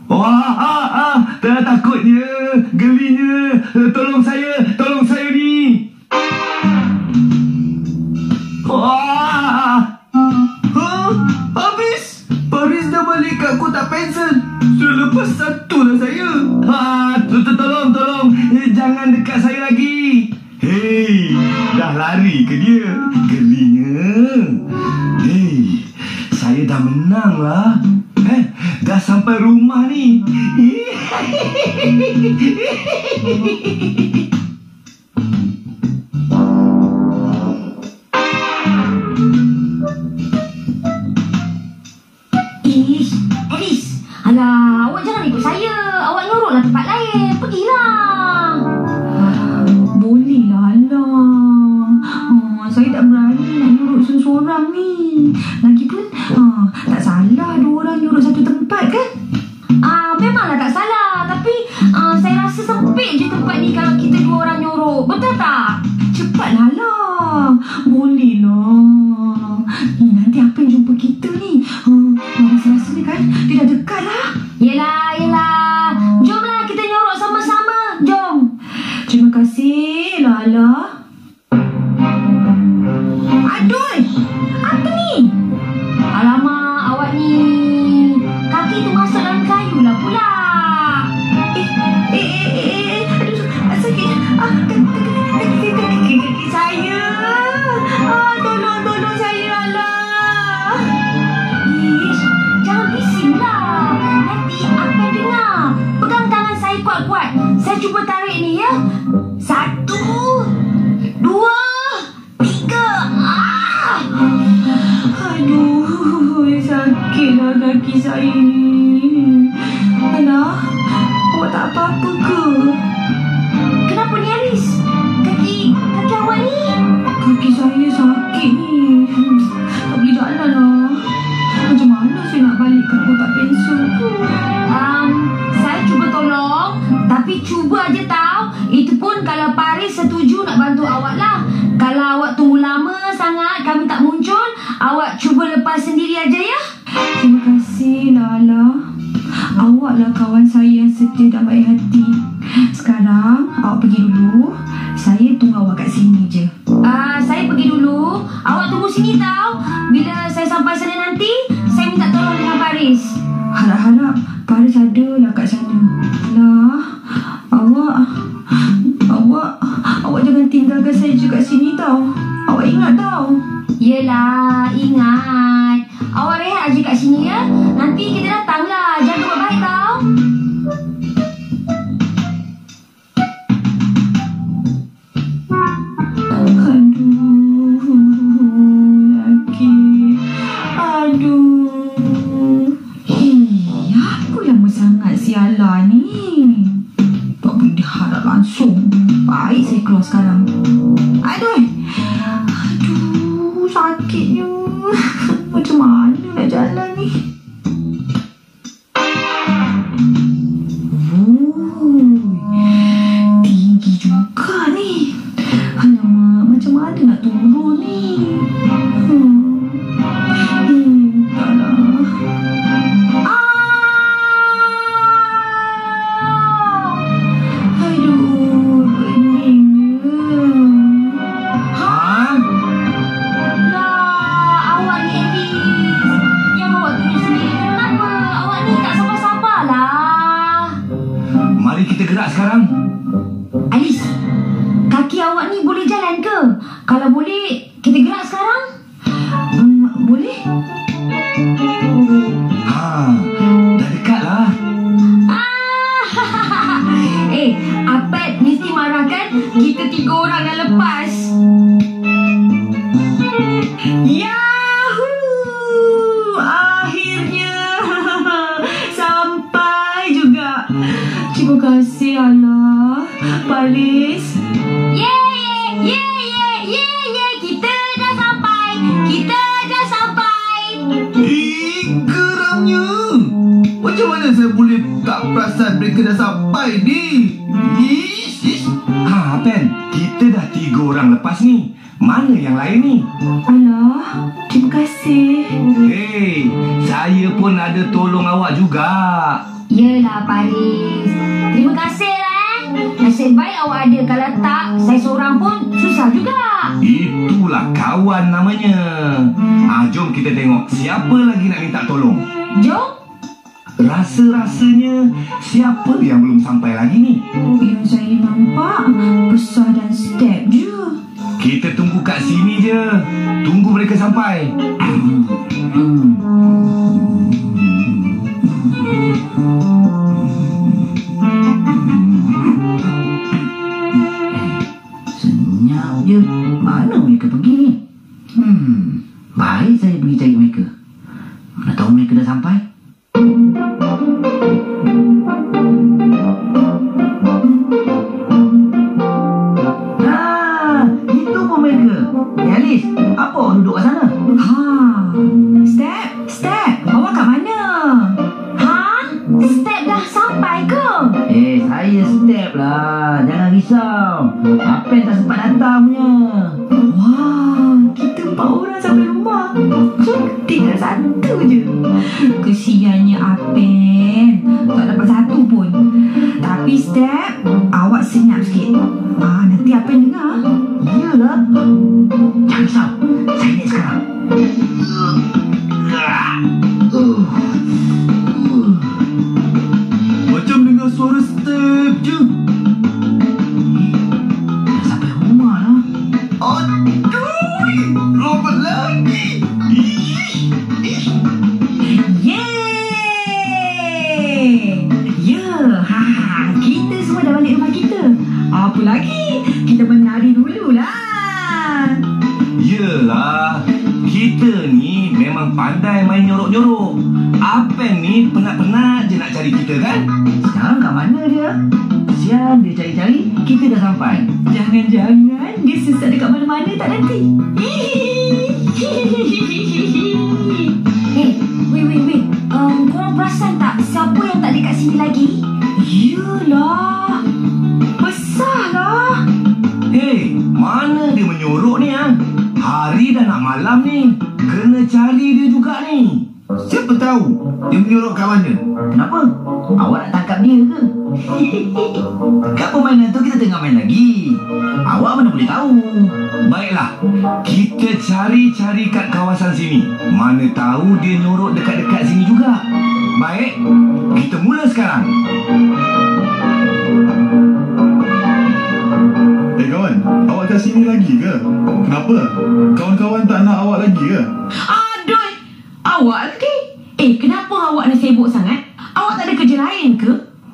Wah, takutnya, gelinya. Tolong saya ni. Wah, habis. Paris dah balik kat kotak pensel. Sudah lepas satu dah saya. Tolong. Jangan dekat saya lagi. Hei, dah lari ke dia? Gelinya. Hei, saya dah menang lah. Dah sampai rumah ni. Alice, alah, awak jangan ikut saya. Awak nyoroklah tempat lain. Pergilah. Bolehlah, alah. Saya tak berani nak nyorok seorang ni. Lagipun, tak salah dua orang nyorok satu tempat kan? Memanglah tak salah. Tapi saya rasa sempit je tempat ni kalau kita dua orang nyorok. Betul tak? Cepatlah lah. Bolehlah. Nanti apa yang jumpa kita ni? Rasa-rasa ni kan dia dah dekat lah. Yelah. Jomlah kita nyorok sama-sama. Jom. Terima kasih Lala. Aduh, apa ni? Alamak, awak ni kaki tu masuk dalam kayu lah pula. Aduh, sakit. Kaki saya. Tolong saya, Allah. Jangan bisinglah. Nanti akan dengar. Pegang tangan saya kuat-kuat. Saya cuba tarik ni ya. 1, 2, 3. Aduh, sakitlah kaki saya ni. Alah, awak tak apa-apa ke? Kenapa ni Aris? Kaki awak ni? Kaki saya sakit ni. Tak boleh jalan lah. Macam mana saya nak balik ke kotak pensel tu? Saya cuba tolong. Tapi cuba aja tahu. Itu pun kalau Paris setuju nak bantu awak lah. Kalau awak tunggu lama sangat kami tak muncul, awak cuba lepas sendiri aja ya. Terima kasih Lala. Awaklah kawan saya yang setia dan baik hati. Sekarang awak pergi dulu. Saya tunggu awak kat sini je. Saya pergi dulu. Awak tunggu sini tau. Bila saya sampai sana nanti, saya minta tolong dengan Paris. Harap-harap Paris ada lah kat sana. Lah, awak jangan tinggalkan saya je kat sini tau. Awak ingat tau. Yelah, ingat. Awak rehat aja kat sini ya. Nanti kita datanglah. Jaga baik-baik tau. Apa lama sangat si Ala ni? Tak boleh diharap langsung. Baik saya keluar sekarang. Aduh, sakitnya. Macam mana nak jalan ni? Tinggi juga ni. Alamak, macam mana nak turun ni? Sekarang Alice, kaki awak ni boleh jalan ke? Kalau boleh, kita gerak sekarang. Boleh? Dah dekat lah. Apet mesti marah kan? Kita 3 orang dah lepas. Yahoo! Akhirnya sampai juga. Terima kasih Allah. Paris. Yeay. Kita dah sampai. Geramnya. Macam mana saya boleh tak perasan mereka dah sampai ni? Pen, kita dah 3 orang lepas ni. Mana yang lain ni? Alah, terima kasih. Hei, saya pun ada tolong awak juga. Yelah Paris, terima kasih lah. Nasib baik awak ada. Kalau tak, saya seorang pun susah juga. Itulah kawan namanya. Jom kita tengok siapa lagi nak minta tolong. Jom. Rasa-rasanya siapa yang belum sampai lagi ni? Yang saya nampak Besar dan Step je. Kita tunggu kat sini je. Tunggu mereka sampai. Senyap je. Mana mereka pergi ni? Baik saya pergi cari mereka. Mana tahu mereka dah sampai. Itu pun mereka. Alice, apa awak duduk kat sana? Step, awak kat mana? Step dah sampai ke? Saya Step lah. Jangan risau. Apen tak sempat datang punya. Wah, kita 4 orang sampai rumah. Tinggal 1 je. Kesiannya Apen, tak dapat 1 pun. Tapi Step, awak senyap sikit. Nanti Apen dengar. Iyalah. Jangan risau. Saya naik sekarang. Macam dengar suara Step je. Dah sampai rumah lah. Aduh, lompat lagi. Yeay! Kita semua dah balik rumah kita. Apa lagi? Kita menari dululah. Yelah, kita ni memang pandai main nyorok-nyorok. Apen ni penat-penat je nak cari kita kan? Sekarang kat mana dia? Kesian dia cari-cari. Kita dah sampai. Jangan-jangan dia sesat dekat mana-mana tak nanti. Wait. Korang perasan tak siapa yang tak dekat sini lagi? Yelah, besarlah. Hei, mana dia menyorok ni Hari dah nak malam ni. Kena cari dia juga ni. Siapa tahu dia menyorok kat mana? Kenapa? Awak nak tangkap dia ke? Kat permainan tu kita tengah main lagi. Awak mana boleh tahu? Baiklah, kita cari-cari kat kawasan sini. Mana tahu dia nyorok dekat-dekat sini juga. Baik, kita mula sekarang. Kawan, awak kat sini lagi ke? Kenapa? Kawan-kawan tak nak awak lagi ke? Aduh, awak lagi? Kenapa awak nak sibuk sangat? Awak tak ada kerja lain ke?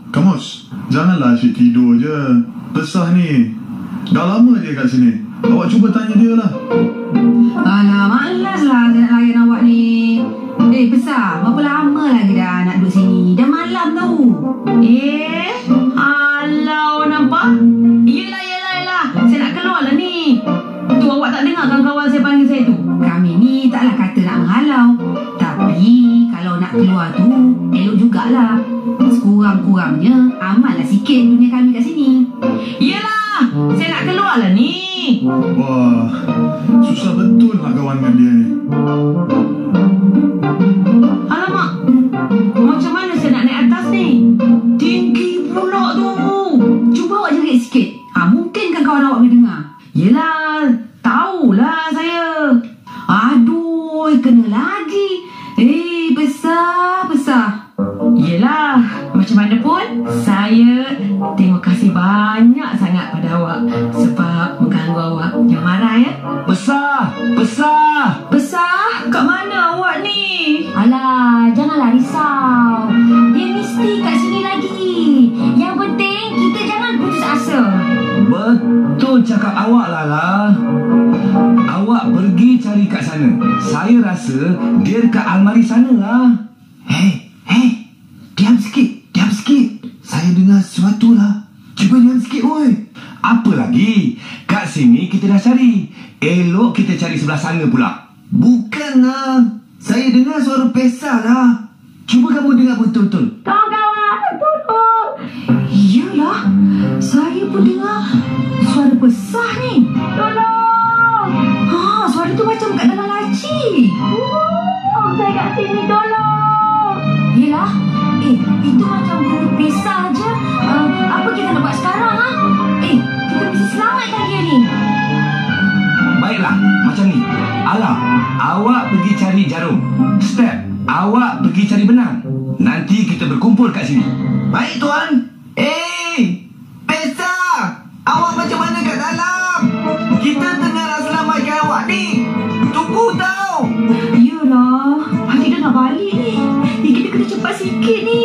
Kamus, janganlah asyik tidur je. Besar ni. Dah lama je kat sini. Awak cuba tanya dia lah. Alah, malas lah saya nak layan awak ni. Besar, berapa lama lagi dah nak duduk sini? Dah malam tau. Halau nampak? Yelah. Saya nak keluar lah ni. Tu awak tak dengar kawan-kawan saya panggil saya tu? Kami ni taklah kata nak menghalau. Tapi kalau nak keluar tu, elok jugalah. Sekurang-kurangnya, amallah sikit dunia kami kat sini. Yelah, saya nak keluar lah ni. Wah, susah betul nak kawan dengan dia ni. Alamak, macam mana saya nak naik atas ni? Tinggi pula tu. Cuba awak jerit sikit. Mungkin kan kawan awak boleh dengar. Yelah, tahulah saya. Aduh, kena lagi. Besar. Yelah, macam mana pun, saya terima kasih banyak sangat pada awak sebab mengganggu awak. Jangan marah ya. Besar. Besar? Kat mana awak ni? Alah, janganlah risau. Dia mesti kat sini lagi. Yang penting, kita jangan putus asa. Betul cakap awak Lala. Awak pergi cari kat sana. Saya rasa dia dekat almari sana lah. Hei, diam sikit. Saya dengar sesuatu lah. Cuba diam sikit, oi. Apa lagi? Kat sini kita dah cari. Elok kita cari sebelah sana pula. Bukanlah. Saya dengar suara pesa lah. Cuba kamu dengar betul-betul. Kawan-kawan, tolong. Iyalah, saya pun dengar suara besar ni. Tolong. macam pisah je. Apa kita nak buat sekarang, ha? Kita mesti selamatkan dia ni. Baiklah, macam ni. Alah, awak pergi cari jarum. Step, awak pergi cari benang. Nanti kita berkumpul kat sini. Baik, Tuan. Pesa! Awak macam mana kat dalam? Kita tengah nak selamatkan awak ni. Tunggu tau. Yelah, Hati dah nak balik ni. Kita kena cepat sikit ni.